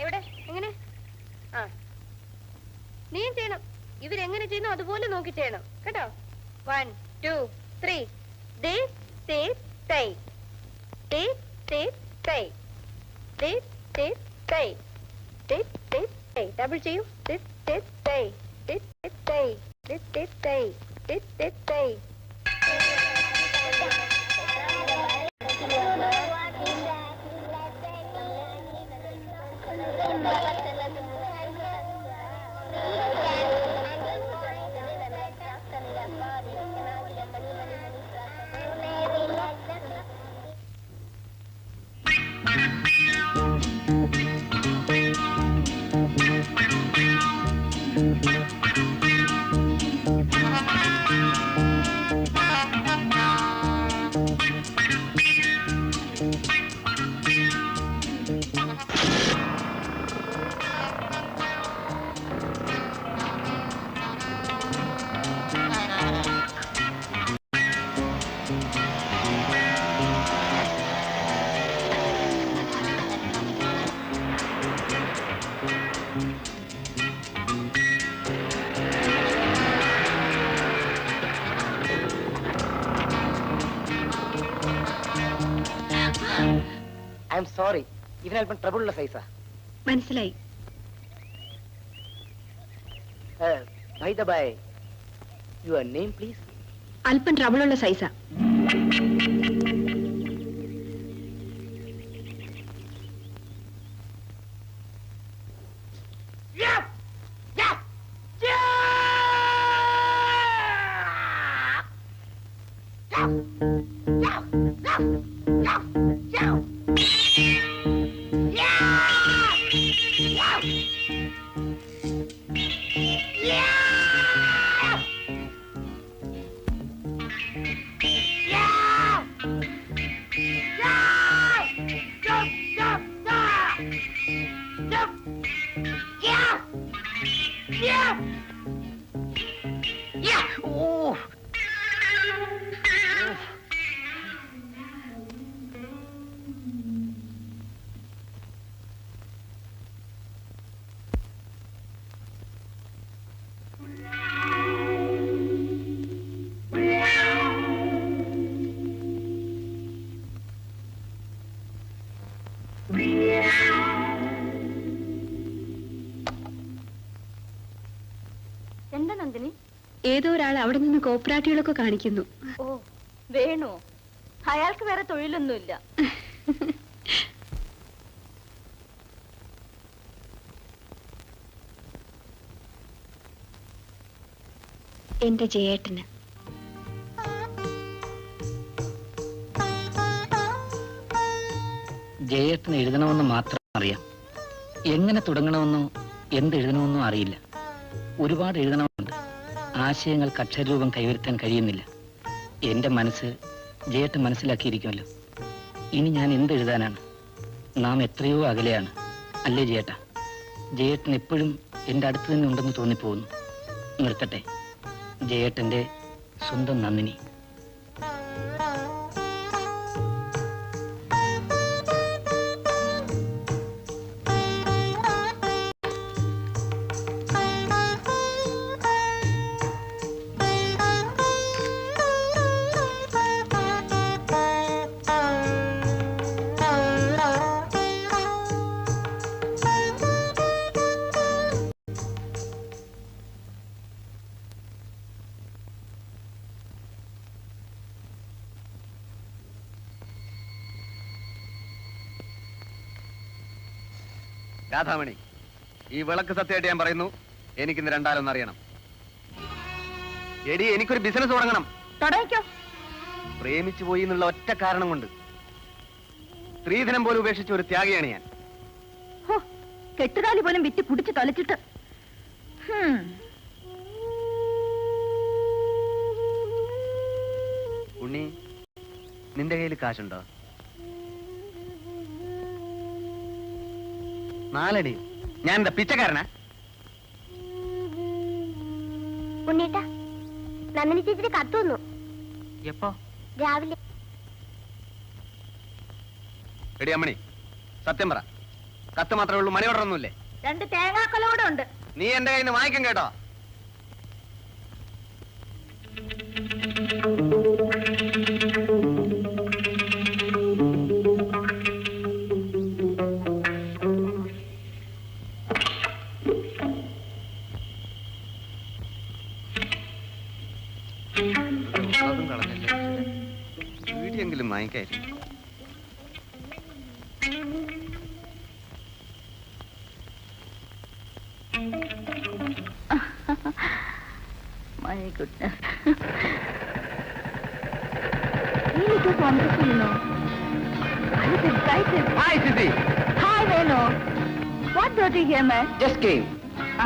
എവിടെ എങ്ങനെ? ആ നീയും ചെയ്യണം. ഇവരെങ്ങനെ ചെയ്യുന്നു അതുപോലെ നോക്കി ചെയ്യണം കേട്ടോ. 1 2 3 ഡബിൾ ചെയ്യൂ. I'm sorry. Even I'll be trouble size. മനസ്സിലായി. By the by, your name, please. അല്പം ട്രബിളുള്ള സൈസാ. എന്താ നന്ദിനി? ഏതോ ഒരാൾ അവിടെ നിന്ന് കോപ്പറാട്ടികളൊക്കെ കാണിക്കുന്നു. ഓ വേണു, അയാൾക്ക് വേറെ തൊഴിലൊന്നുമില്ല. എന്റെ ജയേട്ടന് ജയേട്ടന് എഴുതണമെന്ന് മാത്രം അറിയാം. എങ്ങനെ തുടങ്ങണമെന്നോ എന്തെഴുതണമെന്നോ അറിയില്ല. ഒരുപാട് എഴുതണമുണ്ട്. ആശയങ്ങൾക്ക് അക്ഷരരൂപം കൈവരുത്താൻ കഴിയുന്നില്ല. എന്റെ മനസ്സ് ജയേട്ടൻ മനസ്സിലാക്കിയിരിക്കുമല്ലോ. ഇനി ഞാൻ എന്തെഴുതാനാണ്? നാം എത്രയോ അകലെയാണ് അല്ലേ ജയേട്ട? ജയേട്ടൻ എപ്പോഴും എൻ്റെ അടുത്ത് തന്നെ ഉണ്ടെന്ന് തോന്നിപ്പോകുന്നു. നിർത്തട്ടെ. ജയേട്ടൻ്റെ സ്വന്തം നന്ദിനി. രാധാമണി, ഈ വിളക്ക് സത്യമായിട്ട് ഞാൻ പറയുന്നു, എനിക്കിന്ന് രണ്ടാലൊന്നും അറിയണം. എടി, എനിക്കൊരു ബിസിനസ് തുടങ്ങണം. തുടങ്ങിക്കോ. പ്രേമിച്ചു പോയി എന്നുള്ള ഒറ്റ കാരണം കൊണ്ട് സ്ത്രീധനം പോലും ഉപേക്ഷിച്ച ഒരു ത്യാഗിയാണ് ഞാൻ. കെട്ടുതാലി പോലും വിറ്റ് കുടിച്ച് തൊലച്ചിട്ട്. ഉണ്ണി, നിന്റെ കയ്യിൽ കാശുണ്ടോ? 4 അടി. ഞാൻ എന്താ പിച്ചക്കാരനാ? ഉണ്ണീട്ടാ, നന്ദിനി ചേച്ചിയുടെ കത്ത് വന്നു. എപ്പോ? രാവിലെ. എടി അമ്മണി, സത്യം പറ, കത്ത് മാത്രമേ ഉള്ളൂ, മണി ഓർഡർ ഒന്നുമില്ലേ? 2 തേങ്ങാക്കൊലോടെ ഉണ്ട്. നീ എന്റെ കയ്യിൽ നിന്ന് വാങ്ങിക്കും കേട്ടോ. അതും കളഞ്ഞല്ലേ, വീടിയെങ്കിലും വാങ്ങിക്കായിരിക്കും. My goodness. Really too wonderful, you know. I was excited. Hi സിസി. Hi, Venu. What brought you here, man? Just came. ആ,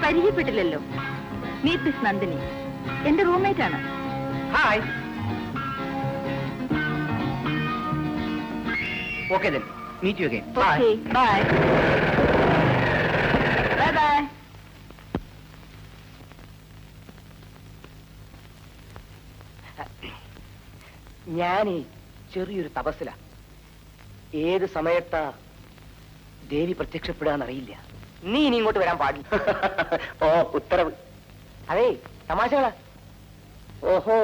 പരിചയപ്പെട്ടില്ലല്ലോ. Meet miss Nandini. എന്റെ റൂംമേറ്റ് ആണ്. Hi. Okay then. Meet you again. Okay, bye. Bye bye. ഞാനേ ചെറിയൊരു തപസ്സില. ഏത് സമയത്താ ദേവി പ്രത്യക്ഷപ്പെടാന്നറിയില്ല. നീ ഇനി ഇങ്ങോട്ട് വരാൻ പാടില്ല. ഓ, ഉത്തരവ്. അതെ, തമാശകളാ. ഓഹോ,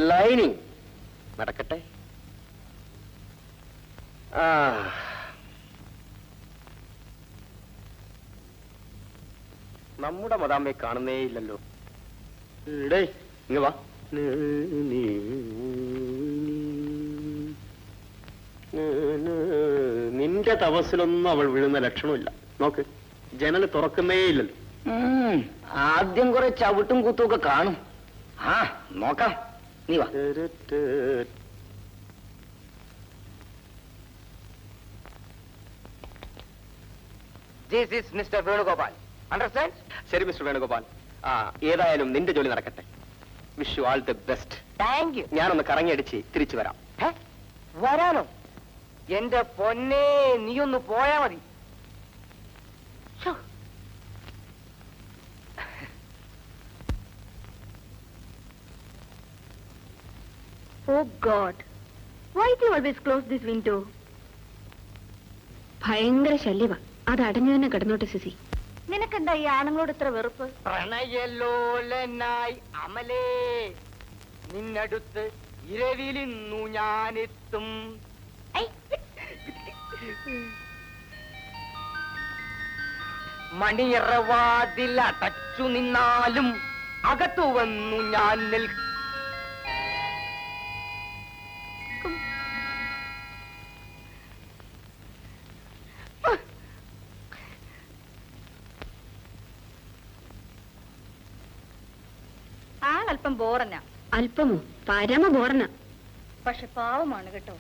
ലൈനിങ് നടക്കട്ടെ. ആ, നമ്മുടെ മദാമ്മയെ കാണുന്നേ ഇല്ലല്ലോ. ഇടേ, ഇങ്ങ് വാ. നിന്റെ തപസ്സിലൊന്നും അവൾ വീഴുന്ന ലക്ഷണമില്ല. നോക്ക്, ജനൽ തുറക്കുന്നേ ഇല്ലല്ലോ. ആദ്യം കുറെ ചവിട്ടും കുത്തും ഒക്കെ കാണും. ആ, നോക്കാം. നീ വാ. This is mister Venugopal. Understand? ശരി മിസ്റ്റർ വേണുഗോപാൽ. ആ, ഏതായാലും നിന്റെ ജോലി നടക്കട്ടെ. Wish you all the best. Thank you. ഞാനൊന്ന് കറങ്ങിയടിച്ച് തിരിച്ചു വരാം. വരാനോ? എന്റെ പൊന്നെ, നീയൊന്ന് പോയാ മതി. ശ്ശോ. Oh God. Why do you always close this window? ഭയങ്കര ശല്യവാ. അത് അടഞ്ഞു തന്നെ കിടന്നോട്ടെ സിസി. നിനക്കെന്താ ഈ ആണുങ്ങളോട് ഇത്ര വെറുപ്പ്? പ്രണയലോലനായി അമലേ, നിന്നടുത്ത് ഇരവിലിന്നു ഞാനെത്തും. മണിയറവാതിൽ അടച്ചു നിന്നാലും അകത്തു വന്നു ഞാൻ നിൽക്കും. ആളല്പം ബോറനാ. അല്പമോ? പരമ ബോറന. പക്ഷെ പാവമാണ് കേട്ടോ.